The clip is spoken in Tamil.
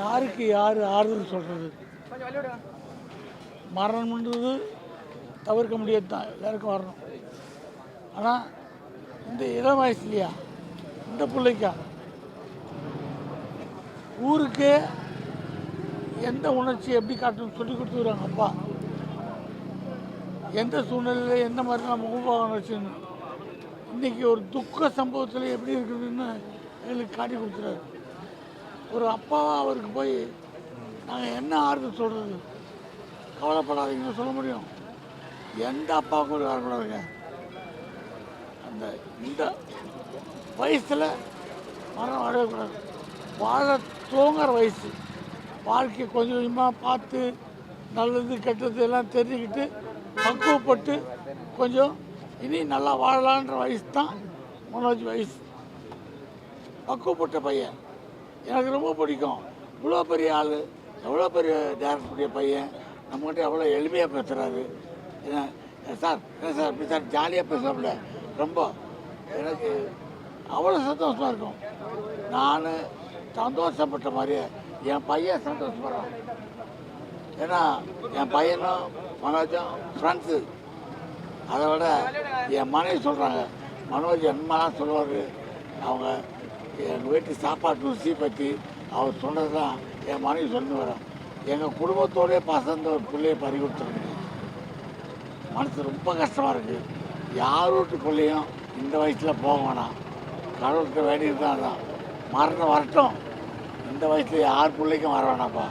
யாருக்கு யார் ஆறுதல் சொல்கிறது? மரணம்ன்றது தவிர்க்க முடியாது தான், எல்லாருக்கும் வரணும். ஆனால் இந்த இளம் வயசுலையா இந்த பிள்ளைக்கா ஊருக்கே எந்த உணர்ச்சி எப்படி காட்டணும்னு சொல்லி கொடுத்துருவாங்க அப்பா. எந்த சூழ்நிலையில் எந்த மாதிரி நம்ம முகமாக உணர்ச்சின்னு இன்றைக்கி ஒரு துக்க சம்பவத்தில் எப்படி இருக்குதுன்னு எங்களுக்கு காட்டி கொடுத்துறாரு. ஒரு அப்பாவாக அவருக்கு போய் நாங்கள் என்ன ஆறுதல் சொல்கிறது? கவலைப்படாதீங்கன்னு சொல்ல முடியும். எந்த அப்பாவுக்கும் ஒரு வரக்கூடாதுங்க. அந்த இந்த வயசில் மரணம் வாழக்கூடாது. வாழ தூங்குற வயசு. வாழ்க்கையை கொஞ்சம் கொஞ்சமாக பார்த்து நல்லது கெட்டது எல்லாம் தெரிஞ்சுக்கிட்டு பக்குவப்பட்டு கொஞ்சம் இனி நல்லா வாழலான்ற வயசு தான் மனோஜ் வயசு. பக்குவப்பட்ட பையன் எனக்கு ரொம்ப பிடிக்கும். இவ்வளோ பெரிய ஆள், எவ்வளோ பெரிய டேரக்டருடைய பையன், நம்மகிட்ட எவ்வளோ எளிமையாக பேசுகிறாரு. சார் என்ன சார் இப்படி சார் ஜாலியாக பேசுகிறோம்ல, ரொம்ப எனக்கு அவ்வளோ சந்தோஷமாக இருக்கும். நான் சந்தோஷப்பட்ட மாதிரியே என் பையன் சந்தோஷப்படுறான். ஏன்னா என் பையனும் மனோஜும் ஃப்ரெண்ட்ஸு. அதை விட என் மனைவி சொல்கிறாங்க, மனோஜ் என்னமாலாம் சொல்லுவார், அவங்க எங்கள் வீட்டு சாப்பாட்டு ருசி பற்றி அவர் சொன்னது தான் என் மனைவி சொல்லி வரோம். எங்கள் குடும்பத்தோடைய பசந்த ஒரு பிள்ளையை பறி கொடுத்துருங்க. மனசு ரொம்ப கஷ்டமாக இருக்குது. யார் வீட்டு பிள்ளையும் இந்த வயசில் போக வேணாம். கடவுள்கிட்ட வேண்டியது தான் மரணம் வரட்டும். இந்த வயசில் யார் பிள்ளைக்கும் வர வேணாம்ப்பா.